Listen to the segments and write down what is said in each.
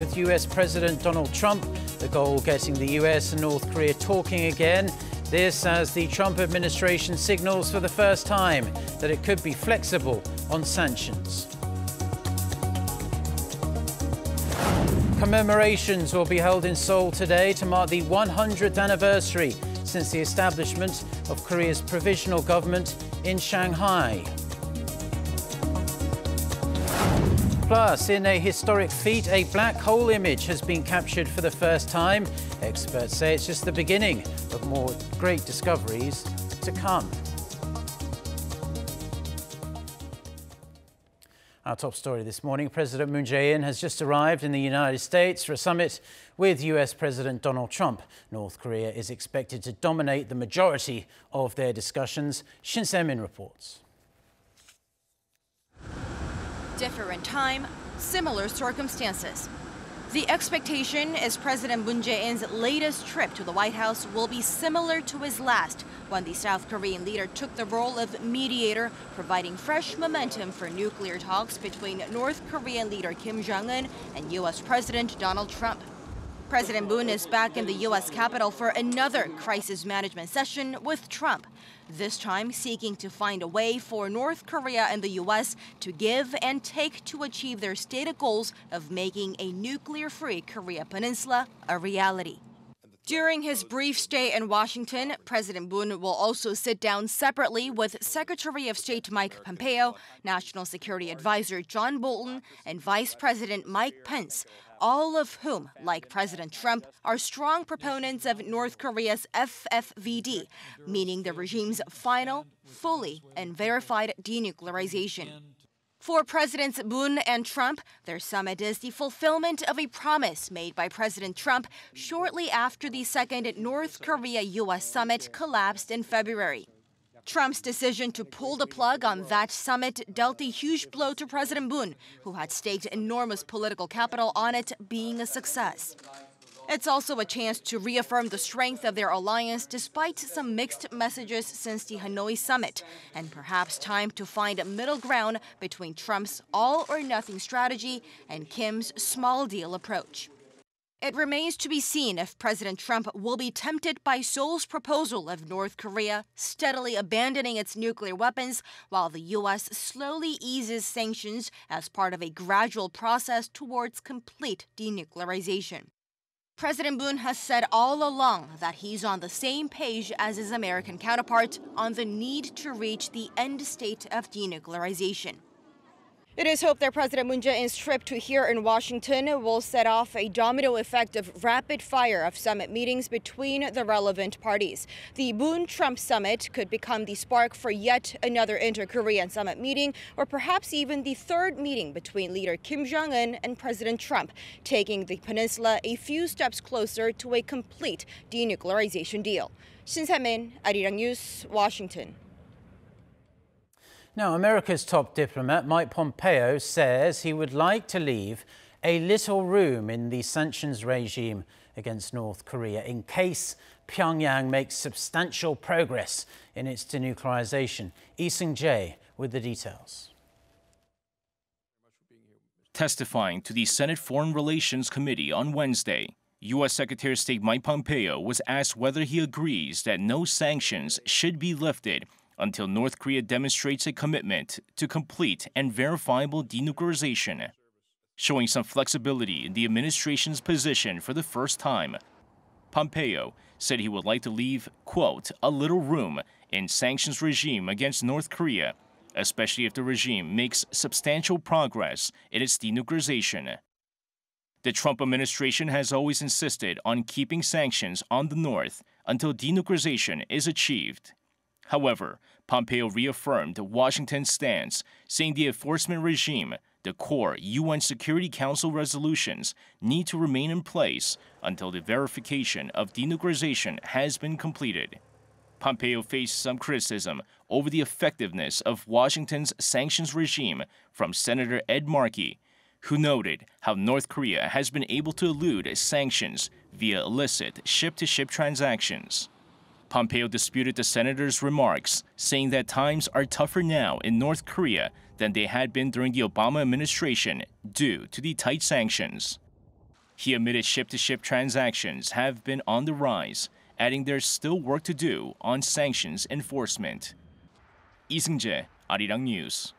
With US President Donald Trump, the goal getting the US and North Korea talking again. This as the Trump administration signals for the first time that it could be flexible on sanctions. Commemorations will be held in Seoul today to mark the 100th anniversary since the establishment of Korea's provisional government in Shanghai. Plus, in a historic feat, a black hole image has been captured for the first time. Experts say it's just the beginning of more great discoveries to come. Our top story this morning, President Moon Jae-in has just arrived in the United States for a summit with US President Donald Trump. North Korea is expected to dominate the majority of their discussions. Shin Se-min reports. Different time, similar circumstances. The expectation is President Moon Jae-in's latest trip to the White House will be similar to his last, when the South Korean leader took the role of mediator, providing fresh momentum for nuclear talks between North Korean leader Kim Kwang and US President Donald Trump. President Moon is back in the U.S. Capitol for another crisis management session with Trump, this time seeking to find a way for North Korea and the U.S. to give and take to achieve their stated goals of making a nuclear-free Korea Peninsula a reality. During his brief stay in Washington, President Moon will also sit down separately with Secretary of State Mike Pompeo, National Security Advisor John Bolton, and Vice President Mike Pence, all of whom, like President Trump, are strong proponents of North Korea's FFVD, meaning the regime's final, fully, and verified denuclearization. For Presidents Moon and Trump, their summit is the fulfillment of a promise made by President Trump shortly after the second North Korea-U.S. summit collapsed in February. Trump's decision to pull the plug on that summit dealt a huge blow to President Moon, who had staked enormous political capital on it being a success. It's also a chance to reaffirm the strength of their alliance despite some mixed messages since the Hanoi summit, and perhaps time to find a middle ground between Trump's all-or-nothing strategy and Kim's small deal approach. It remains to be seen if President Trump will be tempted by Seoul's proposal of North Korea steadily abandoning its nuclear weapons while the U.S. slowly eases sanctions as part of a gradual process towards complete denuclearization. President Moon has said all along that he's on the same page as his American counterpart on the need to reach the end state of denuclearization. It is hoped that President Moon Jae-in's trip to here in Washington will set off a domino effect of rapid fire of summit meetings between the relevant parties. The Moon-Trump summit could become the spark for yet another inter-Korean summit meeting, or perhaps even the third meeting between leader Kim Kwang and President Trump, taking the peninsula a few steps closer to a complete denuclearization deal. Shin Se-min, Arirang News, Washington. Now, America's top diplomat, Mike Pompeo, says he would like to leave a little room in the sanctions regime against North Korea in case Pyongyang makes substantial progress in its denuclearization. Lee Seung-jae with the details. Testifying to the Senate Foreign Relations Committee on Wednesday, U.S. Secretary of State Mike Pompeo was asked whether he agrees that no sanctions should be lifted until North Korea demonstrates a commitment to complete and verifiable denuclearization. Showing some flexibility in the administration's position for the first time, Pompeo said he would like to leave, quote, a little room in sanctions regime against North Korea, especially if the regime makes substantial progress in its denuclearization. The Trump administration has always insisted on keeping sanctions on the North until denuclearization is achieved. However, Pompeo reaffirmed Washington's stance, saying the enforcement regime, the core UN Security Council resolutions, need to remain in place until the verification of denuclearization has been completed. Pompeo faced some criticism over the effectiveness of Washington's sanctions regime from Senator Ed Markey, who noted how North Korea has been able to elude sanctions via illicit ship-to-ship transactions. Pompeo disputed the senator's remarks, saying that times are tougher now in North Korea than they had been during the Obama administration due to the tight sanctions. He admitted ship-to-ship transactions have been on the rise, adding there's still work to do on sanctions enforcement. Lee Seung-jae, Arirang News.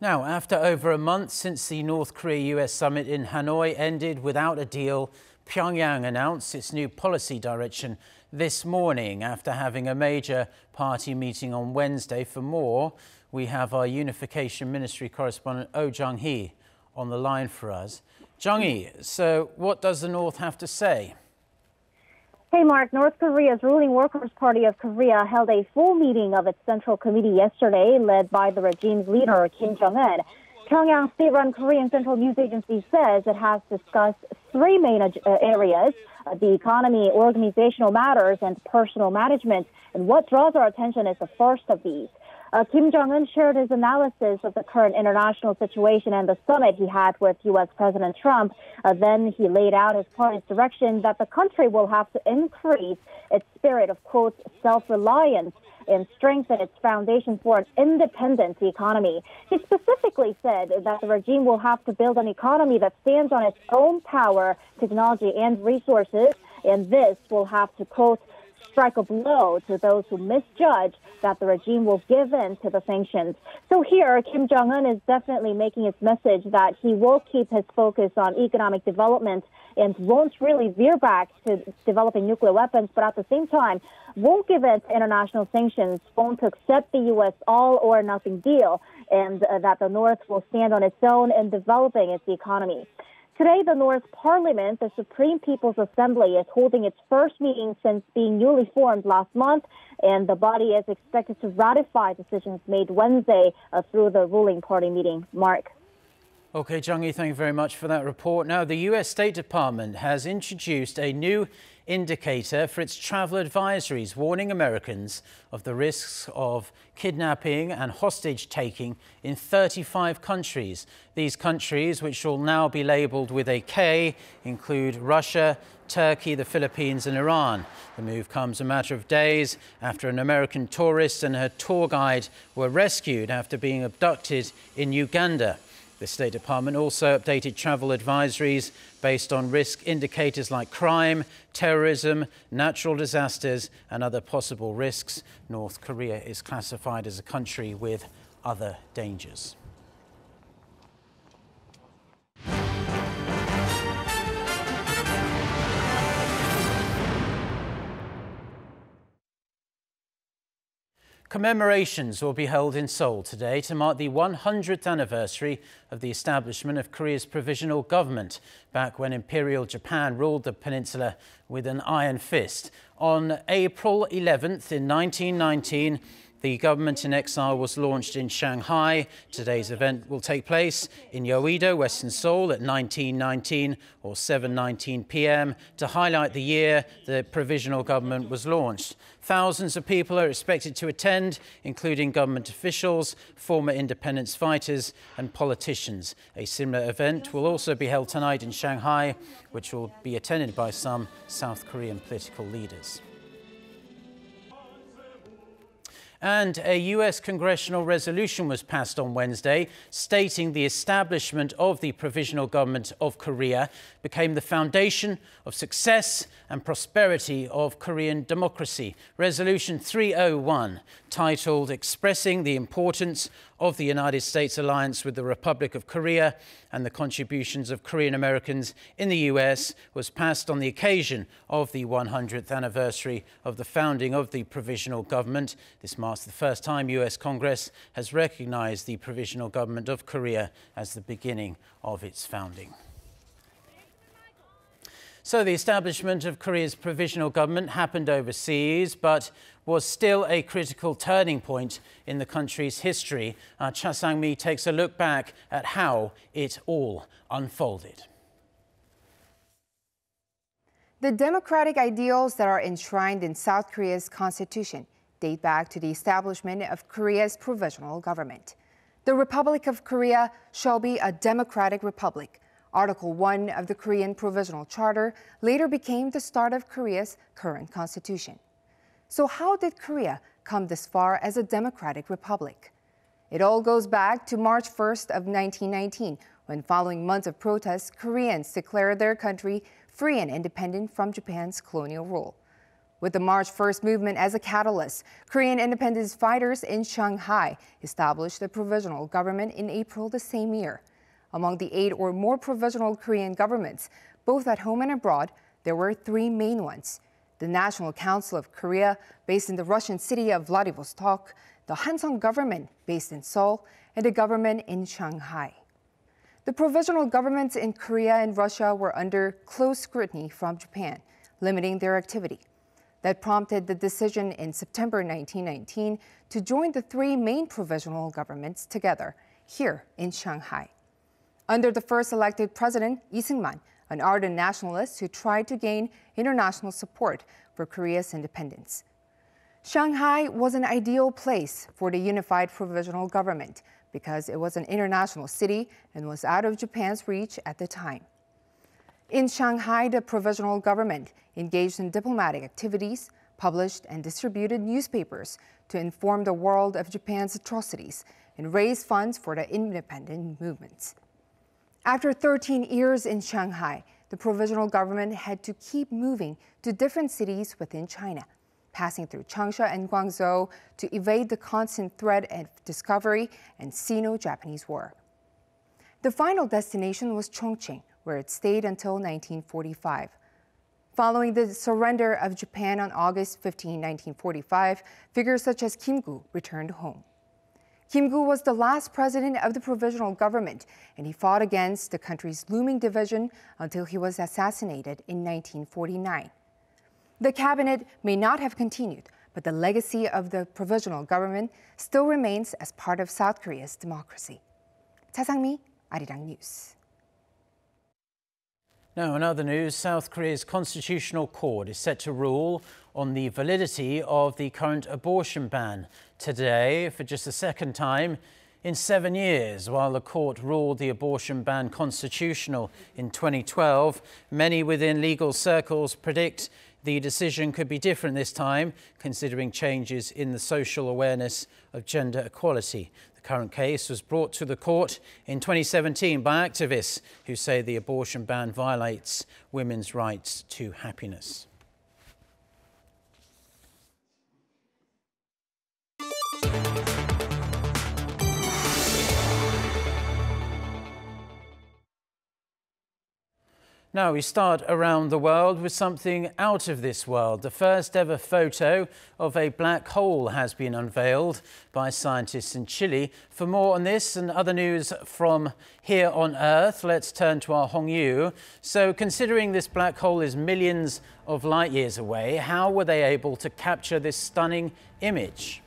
Now, after over a month since the North Korea-US summit in Hanoi ended without a deal, Pyongyang announced its new policy direction this morning after having a major party meeting on Wednesday. For more, we have our Unification Ministry correspondent Oh Jung-hee on the line for us. Jung-hee, so what does the North have to say? Hey, Mark. North Korea's ruling Workers' Party of Korea held a full meeting of its Central Committee yesterday, led by the regime's leader, Kim Jong-un. Pyongyang state-run Korean Central News Agency says it has discussed three main areas: the economy, organizational matters, and personal management. And what draws our attention is the first of these. Kim Jong-un shared his analysis of the current international situation and the summit he had with U.S. President Trump. Then he laid out his party's direction that the country will have to increase its spirit of, quote, self-reliance and strengthen its foundation for an independent economy. He specifically said that the regime will have to build an economy that stands on its own power, technology, and resources, and this will have to, quote, strike a blow to those who misjudge that the regime will give in to the sanctions. So here, Kim Jong-un is definitely making his message that he will keep his focus on economic development and won't really veer back to developing nuclear weapons, but at the same time, won't give in to international sanctions, won't accept the U.S. all-or-nothing deal, and that the North will stand on its own in developing its economy. Today, the North Parliament, the Supreme People's Assembly, is holding its first meeting since being newly formed last month, and the body is expected to ratify decisions made Wednesday through the ruling party meeting. Mark. Okay, Jung-hee, thank you very much for that report. Now, the U.S. State Department has introduced a new indicator for its travel advisories, warning Americans of the risks of kidnapping and hostage-taking in 35 countries. These countries, which will now be labelled with a K, include Russia, Turkey, the Philippines and Iran. The move comes a matter of days after an American tourist and her tour guide were rescued after being abducted in Uganda. The State Department also updated travel advisories based on risk indicators like crime, terrorism, natural disasters and other possible risks. North Korea is classified as a country with other dangers. Commemorations will be held in Seoul today to mark the 100th anniversary of the establishment of Korea's provisional government, back when Imperial Japan ruled the peninsula with an iron fist. On April 11th in 1919, the government in exile was launched in Shanghai. Today's event will take place in Yeouido, Western Seoul at 1919 or 7:19 p.m. to highlight the year the provisional government was launched. Thousands of people are expected to attend, including government officials, former independence fighters and politicians. A similar event will also be held tonight in Shanghai, which will be attended by some South Korean political leaders. And a U.S. congressional resolution was passed on Wednesday stating the establishment of the Provisional Government of Korea became the foundation of success and prosperity of Korean democracy. Resolution 301, titled Expressing the Importance of the United States Alliance with the Republic of Korea and the Contributions of Korean Americans in the U.S., was passed on the occasion of the 100th anniversary of the founding of the Provisional Government. This marks the first time U.S. Congress has recognized the Provisional Government of Korea as the beginning of its founding. So the establishment of Korea's provisional government happened overseas, but was still a critical turning point in the country's history. Cha Sang-mi takes a look back at how it all unfolded. The democratic ideals that are enshrined in South Korea's constitution date back to the establishment of Korea's provisional government. The Republic of Korea shall be a democratic republic. Article 1 of the Korean Provisional Charter later became the start of Korea's current constitution. So how did Korea come this far as a democratic republic? It all goes back to March 1st of 1919, when following months of protests, Koreans declared their country free and independent from Japan's colonial rule. With the March 1st movement as a catalyst, Korean independence fighters in Shanghai established a provisional government in April the same year. Among the 8 or more provisional Korean governments, both at home and abroad, there were 3 main ones: the National Council of Korea, based in the Russian city of Vladivostok, the Hansung government, based in Seoul, and the government in Shanghai. The provisional governments in Korea and Russia were under close scrutiny from Japan, limiting their activity. That prompted the decision in September 1919 to join the 3 main provisional governments together here in Shanghai. Under the first elected president, Lee Seung-man, an ardent nationalist who tried to gain international support for Korea's independence. Shanghai was an ideal place for the unified provisional government because it was an international city and was out of Japan's reach at the time. In Shanghai, the provisional government engaged in diplomatic activities, published and distributed newspapers to inform the world of Japan's atrocities, and raise funds for the independent movements. After 13 years in Shanghai, the provisional government had to keep moving to different cities within China, passing through Changsha and Guangzhou to evade the constant threat of discovery and Sino-Japanese War. The final destination was Chongqing, where it stayed until 1945. Following the surrender of Japan on August 15, 1945, figures such as Kim Kwang returned home. Kim Kwang was the last president of the provisional government, and he fought against the country's looming division until he was assassinated in 1949. The cabinet may not have continued, but the legacy of the provisional government still remains as part of South Korea's democracy. Cha Sang-mi, Arirang News. Now, in other news, South Korea's Constitutional Court is set to rule on the validity of the current abortion ban today for just the second time in 7 years. While the court ruled the abortion ban constitutional in 2012, many within legal circles predict the decision could be different this time, considering changes in the social awareness of gender equality. The current case was brought to the court in 2017 by activists who say the abortion ban violates women's rights to happiness. Now we start around the world with something out of this world. The first ever photo of a black hole has been unveiled by scientists in Chile. For more on this and other news from here on Earth, let's turn to our Hong Yu. So considering this black hole is millions of light years away, how were they able to capture this stunning image?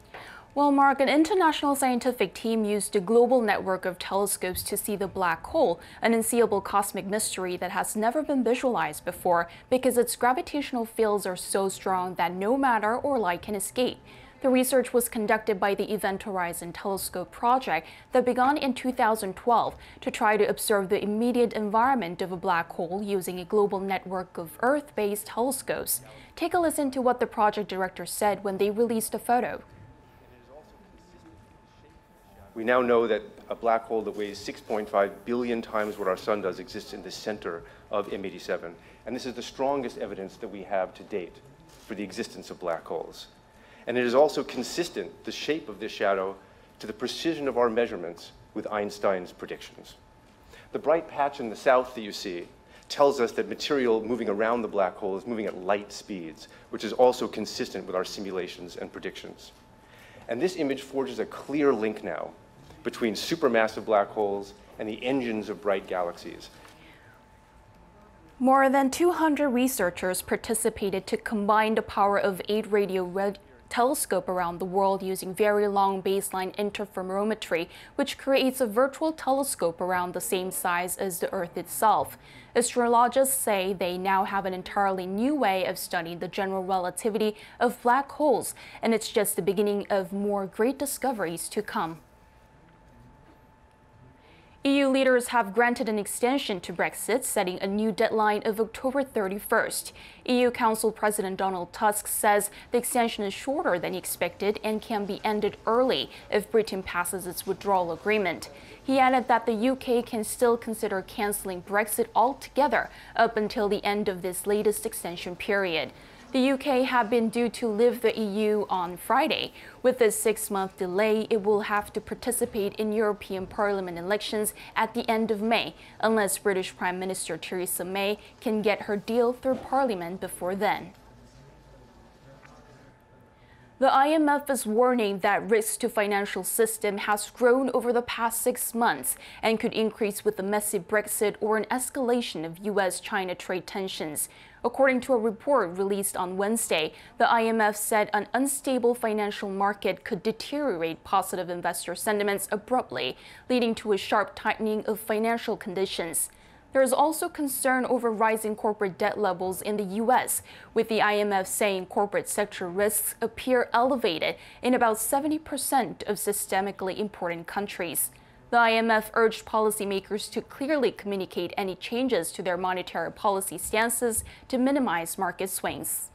Well, Mark, an international scientific team used a global network of telescopes to see the black hole, an unseeable cosmic mystery that has never been visualized before because its gravitational fields are so strong that no matter or light can escape. The research was conducted by the Event Horizon Telescope project that began in 2012 to try to observe the immediate environment of a black hole using a global network of Earth-based telescopes. Take a listen to what the project director said when they released the photo. We now know that a black hole that weighs 6.5 billion times what our sun does exists in the center of M87. And this is the strongest evidence that we have to date for the existence of black holes. And it is also consistent, the shape of this shadow, to the precision of our measurements with Einstein's predictions. The bright patch in the south that you see tells us that material moving around the black hole is moving at light speeds, which is also consistent with our simulations and predictions. And this image forges a clear link now between supermassive black holes and the engines of bright galaxies. More than 200 researchers participated to combine the power of 8 radio telescopes around the world using very long baseline interferometry, which creates a virtual telescope around the same size as the Earth itself. Astrologists say they now have an entirely new way of studying the general relativity of black holes, and it's just the beginning of more great discoveries to come. EU leaders have granted an extension to Brexit, setting a new deadline of October 31st. EU Council President Donald Tusk says the extension is shorter than expected and can be ended early if Britain passes its withdrawal agreement. He added that the UK can still consider cancelling Brexit altogether up until the end of this latest extension period. The UK had been due to leave the EU on Friday. With this 6-month delay, it will have to participate in European Parliament elections at the end of May, unless British Prime Minister Theresa May can get her deal through Parliament before then. The IMF is warning that risk to financial system has grown over the past 6 months and could increase with a messy Brexit or an escalation of US-China trade tensions. According to a report released on Wednesday, the IMF said an unstable financial market could deteriorate positive investor sentiments abruptly, leading to a sharp tightening of financial conditions. There is also concern over rising corporate debt levels in the U.S., with the IMF saying corporate sector risks appear elevated in about 70% of systemically important countries. The IMF urged policymakers to clearly communicate any changes to their monetary policy stances to minimize market swings.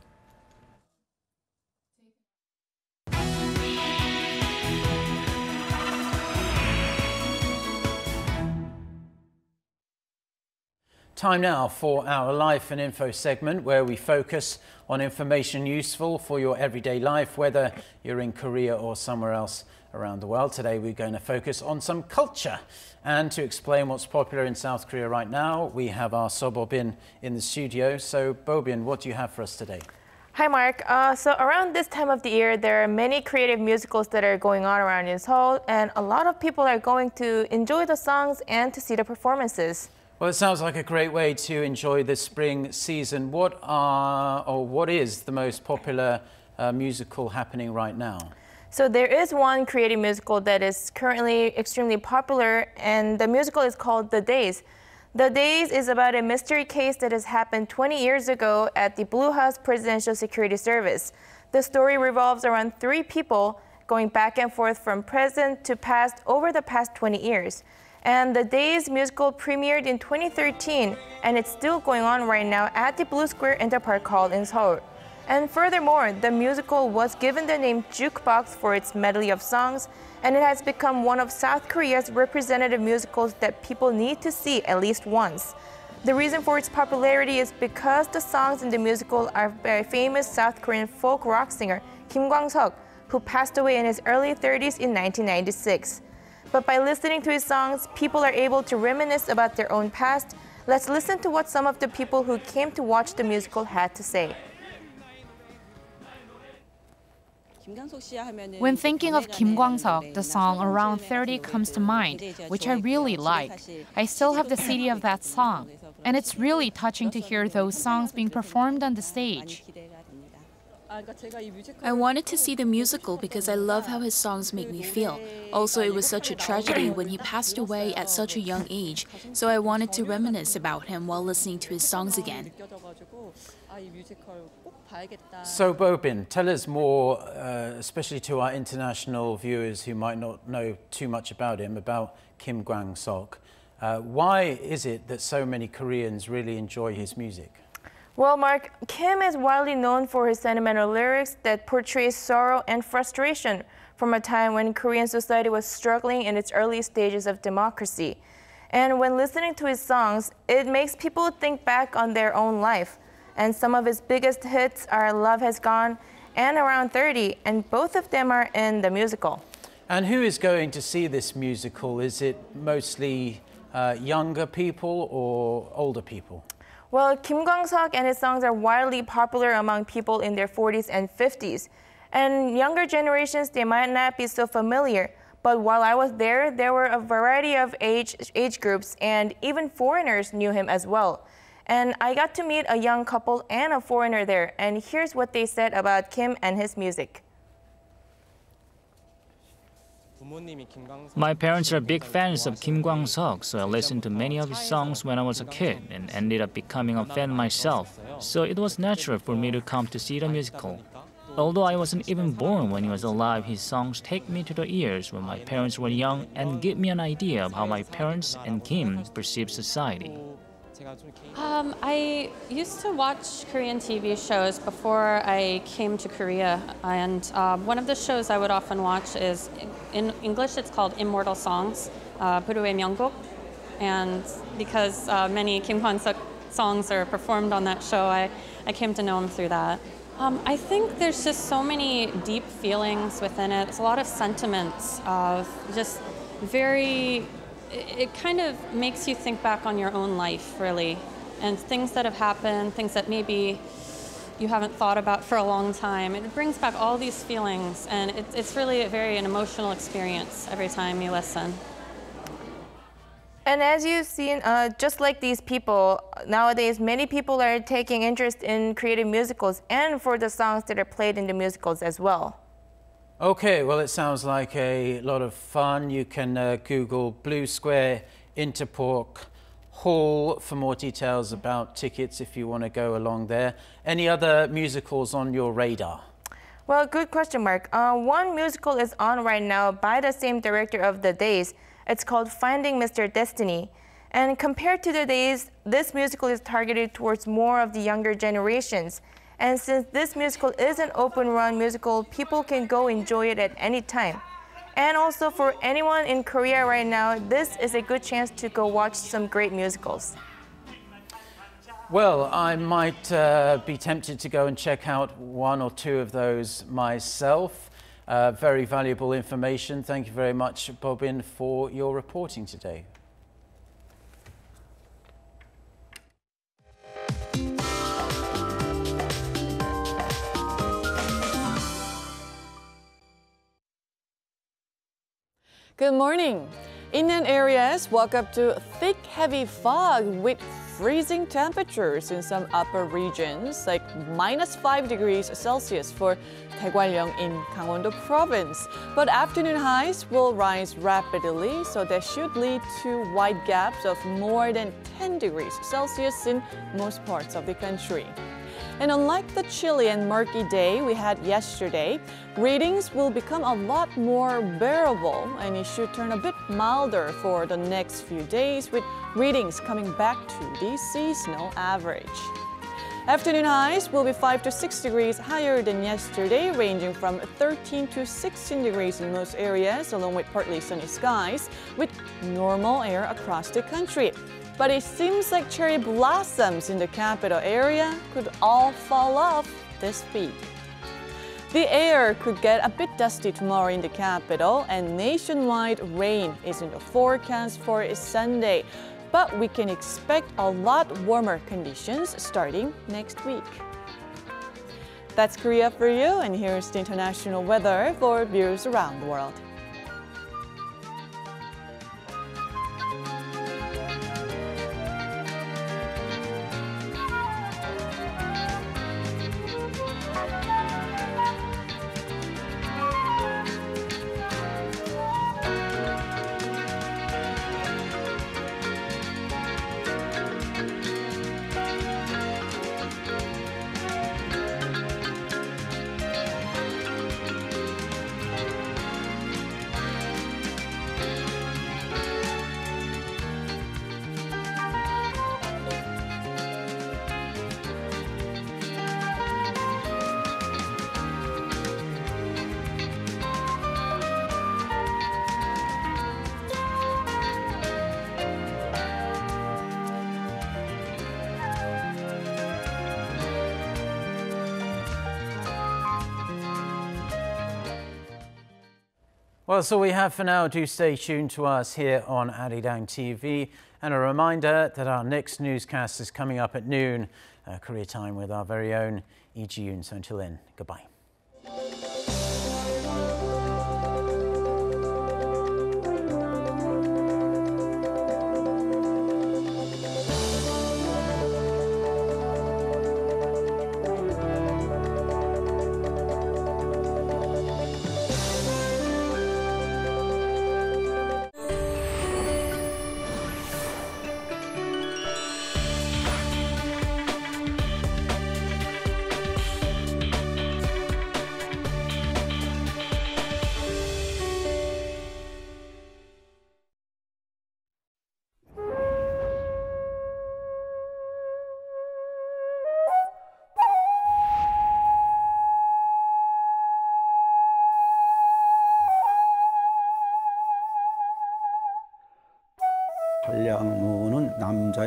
Time now for our Life and Info segment, where we focus on information useful for your everyday life, whether you're in Korea or somewhere else around the world. Today we're going to focus on some culture. And to explain what's popular in South Korea right now, we have our So Bo-bin in the studio. So Bo-bin, what do you have for us today? Hi, Mark. So around this time of the year, there are many creative musicals that are going on around in Seoul, and a lot of people are going to enjoy the songs and to see the performances. Well, it sounds like a great way to enjoy the spring season. What is the most popular musical happening right now? So there is one creative musical that is currently extremely popular, and the musical is called The Days. The Days is about a mystery case that has happened 20 years ago at the Blue House Presidential Security Service. The story revolves around 3 people going back and forth from present to past over the past 20 years. And The Days musical premiered in 2013, and it's still going on right now at the Blue Square Interpark Hall in Seoul. And furthermore, the musical was given the name Jukebox for its medley of songs, and it has become one of South Korea's representative musicals that people need to see at least once. The reason for its popularity is because the songs in the musical are by famous South Korean folk rock singer Kim Kwang, who passed away in his early 30s in 1996. But by listening to his songs, people are able to reminisce about their own past. Let's listen to what some of the people who came to watch the musical had to say. When thinking of Kim Kwang, the song Around 30 comes to mind, which I really like. I still have the CD of that song, and it's really touching to hear those songs being performed on the stage. I wanted to see the musical because I love how his songs make me feel. Also, it was such a tragedy when he passed away at such a young age, so I wanted to reminisce about him while listening to his songs again. So Bo-bin, tell us more, especially to our international viewers who might not know too much about him, about Kim Kwang. Why is it that so many Koreans really enjoy his music? Well, Mark, Kim is widely known for his sentimental lyrics that portray sorrow and frustration from a time when Korean society was struggling in its early stages of democracy. And when listening to his songs, it makes people think back on their own life. And some of his biggest hits are Love Has Gone and Around 30, and both of them are in the musical. And who is going to see this musical? Is it mostly younger people or older people? Well, Kim Kwang and his songs are widely popular among people in their 40s and 50s. And younger generations, they might not be so familiar. But while I was there were a variety of age groups, and even foreigners knew him as well. And I got to meet a young couple and a foreigner there. And here's what they said about Kim and his music. My parents are big fans of Kim Kwang, so I listened to many of his songs when I was a kid and ended up becoming a fan myself. So it was natural for me to come to see the musical. Although I wasn't even born when he was alive, his songs take me to the years when my parents were young and give me an idea of how my parents and Kim perceive society. I used to watch Korean TV shows before I came to Korea, and one of the shows I would often watch is, in English it's called Immortal Songs, 부르의 명곡, and because many Kim Kwang songs are performed on that show, I came to know him through that. I think there's just so many deep feelings within it. There's a lot of sentiments of just it kind of makes you think back on your own life, really, and things that have happened, things that maybe you haven't thought about for a long time. It brings back all these feelings, and it's really an emotional experience every time you listen. And as you've seen, just like these people, nowadays many people are taking interest in creating musicals and for the songs that are played in the musicals as well. Okay, well, it sounds like a lot of fun. You can Google Blue Square Interpork Hall for more details about tickets if you want to go along there. Any other musicals on your radar? Well, good question, Mark. One musical is on right now by the same director of The Days. It's called Finding Mr. Destiny. And compared to The Days, this musical is targeted towards more of the younger generations. And since this musical is an open-run musical, people can go enjoy it at any time. And also for anyone in Korea right now, this is a good chance to go watch some great musicals. Well, I might be tempted to go and check out one or two of those myself. Very valuable information. Thank you very much, Bobin, for your reporting today. Good morning. Inland areas woke up to thick, heavy fog with freezing temperatures in some upper regions, like -5 degrees Celsius for Taegwalyeong in Gangwon-do province. But afternoon highs will rise rapidly, so that should lead to wide gaps of more than 10 degrees Celsius in most parts of the country. And unlike the chilly and murky day we had yesterday, readings will become a lot more bearable, and it should turn a bit milder for the next few days, with readings coming back to the seasonal average. Afternoon highs will be 5 to 6 degrees higher than yesterday, ranging from 13 to 16 degrees in most areas, along with partly sunny skies, with normal air across the country. But it seems like cherry blossoms in the capital area could all fall off this week. The air could get a bit dusty tomorrow in the capital, and nationwide rain is in the forecast for Sunday. But we can expect a lot warmer conditions starting next week. That's Korea for you, and here's the international weather for viewers around the world. Well, that's all we have for now. Do stay tuned to us here on Arirang TV. And a reminder that our next newscast is coming up at noon, Korea time, with our very own Lee Ji-yoon. So until then, goodbye.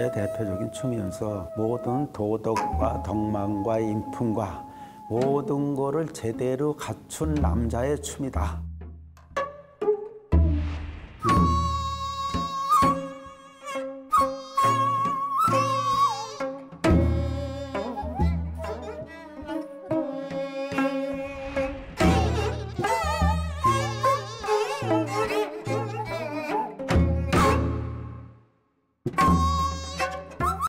코리아의 대표적인 춤이면서 모든 도덕과 덕망과 인품과 모든 거를 제대로 갖춘 남자의 춤이다.